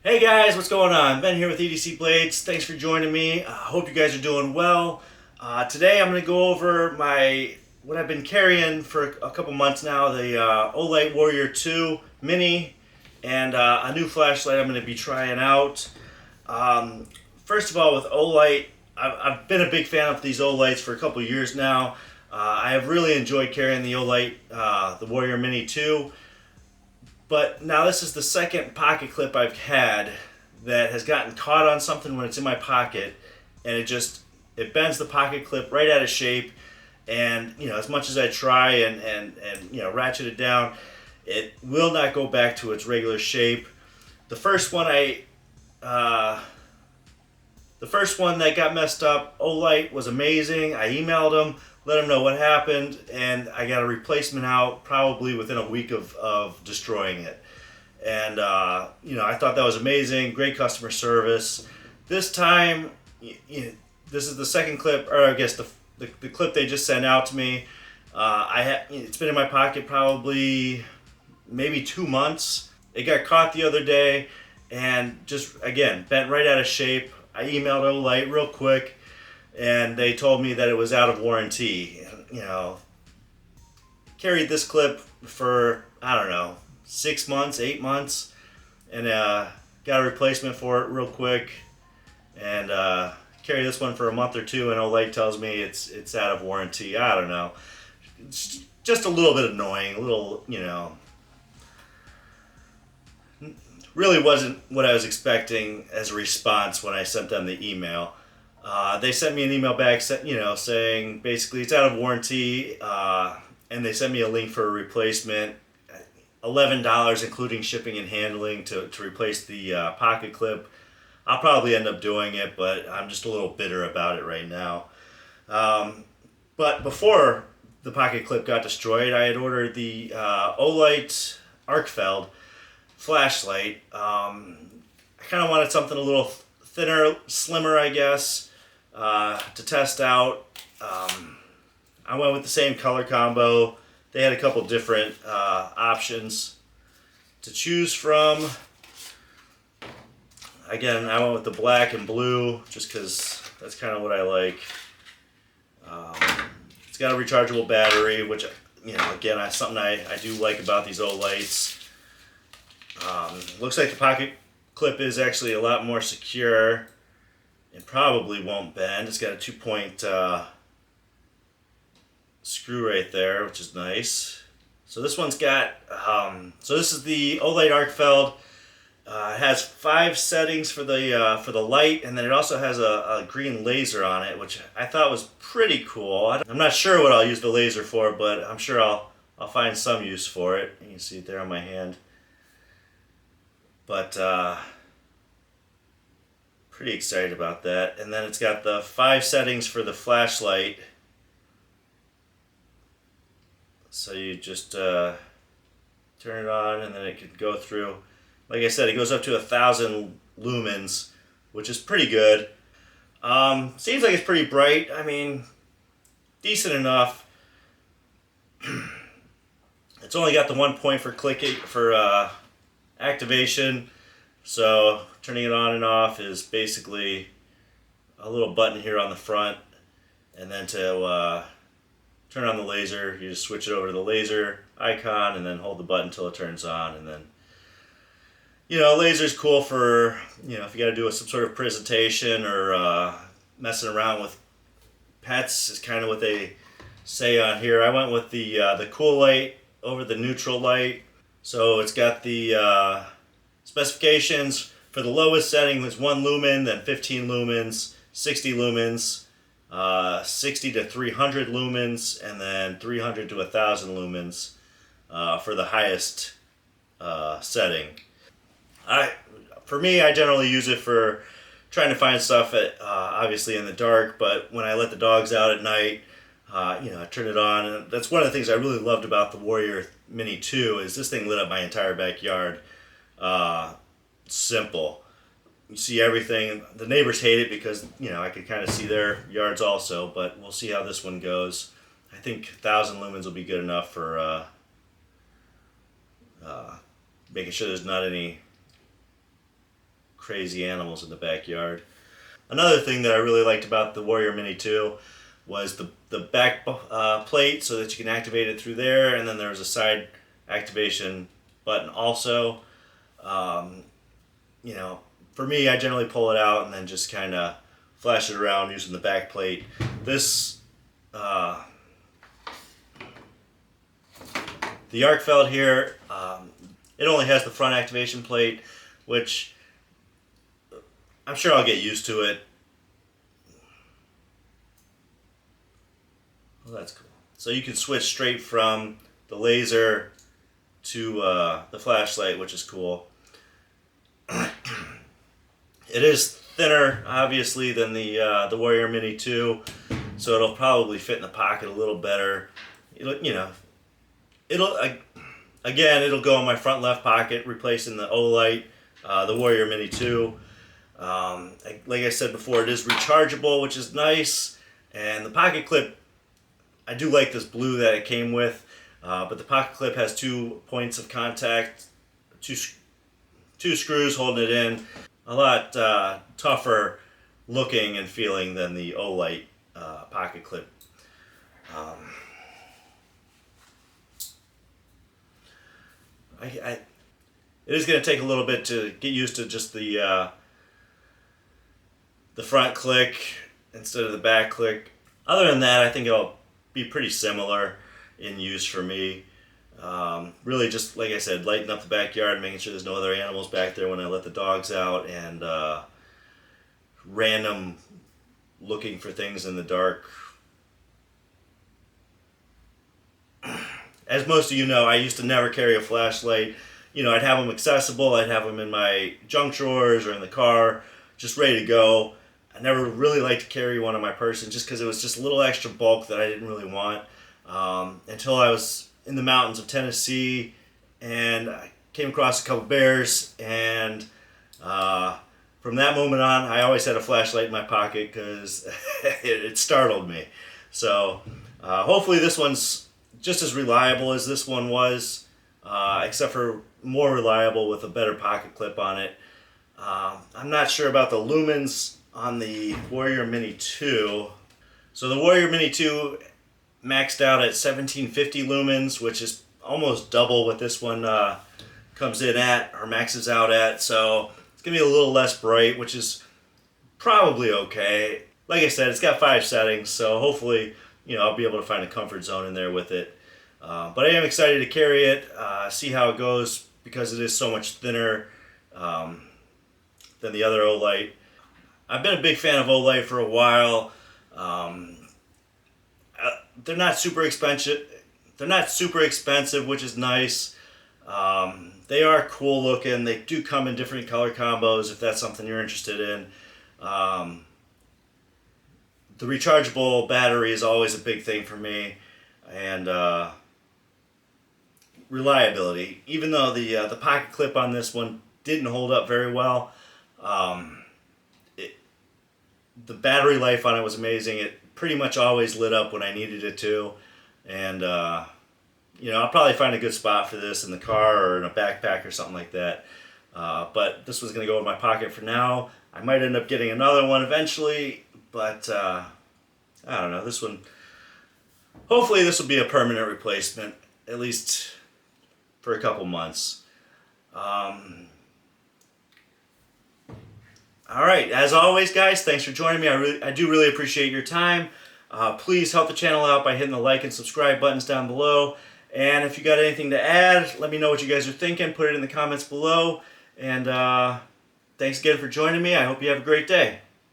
Hey guys, what's going on? Ben here with EDC Blades. Thanks for joining me. Hope you guys are doing well. Today I'm going to go over what I've been carrying for a couple months now, the Olight Warrior 2 Mini, and a new flashlight I'm going to be trying out. First of all, with Olight, I've been a big fan of these Olights for a couple years now. I have really enjoyed carrying the Olight, the Warrior Mini 2. But now this is the second pocket clip I've had that has gotten caught on something when it's in my pocket, and it bends the pocket clip right out of shape. And as much as I try and ratchet it down, it will not go back to its regular shape. The first one the first one that got messed up, Olight, was amazing. I emailed them, let them know what happened, and I got a replacement out probably within a week of destroying it. And I thought that was amazing. Great customer service. This time, this is the second clip, or I guess the clip they just sent out to me. It's been in my pocket probably maybe 2 months. It got caught the other day, and just again bent right out of shape. I emailed Olight real quick, and they told me that it was out of warranty. Carried this clip for, I don't know, 6 months, 8 months, and got a replacement for it real quick, and carried this one for a month or two, and Olight tells me it's out of warranty. I don't know. It's just a little bit annoying, a little, really wasn't what I was expecting as a response when I sent them the email. They sent me an email back, saying basically it's out of warranty, and they sent me a link for a replacement, $11 including shipping and handling to replace the pocket clip. I'll probably end up doing it, but I'm just a little bitter about it right now. But before the pocket clip got destroyed, I had ordered the Olight ARKFELD flashlight. I kind of wanted something a little thinner, slimmer, I guess, to test out. I went with the same color combo. They had a couple different options to choose from. Again, I went with the black and blue just because that's kind of what I like. It's got a rechargeable battery, which, again, that's something I do like about these Olights. Looks like the pocket clip is actually a lot more secure and probably won't bend. It's got a 2-point screw right there, which is nice. So this one's got, so this is the Olight ARKFELD. It has 5 settings for the light, and then it also has a green laser on it, which I thought was pretty cool. I'm not sure what I'll use the laser for, but I'm sure I'll find some use for it. You can see it there on my hand. But pretty excited about that. And then it's got the 5 settings for the flashlight. So you just turn it on, and then it can go through. Like I said, it goes up to 1,000 lumens, which is pretty good. Seems like it's pretty bright. I mean, decent enough. It's only got the 1 point for clicking for activation, so turning it on and off is basically a little button here on the front, and then to turn on the laser, you just switch it over to the laser icon and then hold the button until it turns on. And then laser's cool for if you got to do some sort of presentation or messing around with pets is kind of what they say on here. I went with the cool light over the neutral light. So it's got the specifications for the lowest setting was 1 lumen, then 15 lumens, 60 lumens, 60 to 300 lumens, and then 300 to 1,000 lumens for the highest setting. For me, I generally use it for trying to find stuff obviously in the dark, but when I let the dogs out at night, I turn it on, and that's one of the things I really loved about the Warrior Mini 2 is this thing lit up my entire backyard. Simple. You see everything. The neighbors hate it because, I could kind of see their yards also, but we'll see how this one goes. I think 1,000 lumens will be good enough for making sure there's not any crazy animals in the backyard. Another thing that I really liked about the Warrior Mini 2 was the back plate, so that you can activate it through there, and then there's a side activation button also. You know, for me, I generally pull it out and then just kind of flash it around using the back plate. This, the ARKFELD here, it only has the front activation plate, which I'm sure I'll get used to it. Well, that's cool. So you can switch straight from the laser to the flashlight, which is cool. It is thinner, obviously, than the Warrior Mini 2, so it'll probably fit in the pocket a little better. It'll go in my front left pocket, replacing the Olight, the Warrior Mini 2. Like I said before, it is rechargeable, which is nice, and the pocket clip, I do like this blue that it came with, but the pocket clip has 2 points of contact, two screws holding it in. A lot tougher looking and feeling than the Olight pocket clip. It is going to take a little bit to get used to just the front click instead of the back click. Other than that, I think it'll be pretty similar in use for me. Really just, like I said, lighting up the backyard, making sure there's no other animals back there when I let the dogs out, and random looking for things in the dark. As most of you know, I used to never carry a flashlight. You know, I'd have them accessible, I'd have them in my junk drawers or in the car, just ready to go. I never really liked to carry one on my person just because it was just a little extra bulk that I didn't really want, until I was in the mountains of Tennessee and I came across a couple bears, and from that moment on I always had a flashlight in my pocket because it startled me. So hopefully this one's just as reliable as this one was, except for more reliable with a better pocket clip on it. I'm not sure about the lumens on the Warrior Mini 2. So the Warrior Mini 2 maxed out at 1750 lumens, which is almost double what this one comes in at, or maxes out at. So it's going to be a little less bright, which is probably okay. Like I said, it's got 5 settings, so hopefully, you know, I'll be able to find a comfort zone in there with it. But I am excited to carry it, see how it goes, because it is so much thinner than the other Olight. I've been a big fan of Olight for a while. They're not super expensive. Which is nice. They are cool looking. They do come in different color combos if that's something you're interested in. The rechargeable battery is always a big thing for me, and reliability. Even though the pocket clip on this one didn't hold up very well, the battery life on it was amazing. It pretty much always lit up when I needed it to, and you know, I'll probably find a good spot for this in the car or in a backpack or something like that. But this was going to go in my pocket for now. I might end up getting another one eventually, but I don't know. This one, hopefully this will be a permanent replacement, at least for a couple months. All right, as always, guys, thanks for joining me. I do really appreciate your time. Please help the channel out by hitting the like and subscribe buttons down below. And if you got anything to add, let me know what you guys are thinking. Put it in the comments below. And thanks again for joining me. I hope you have a great day.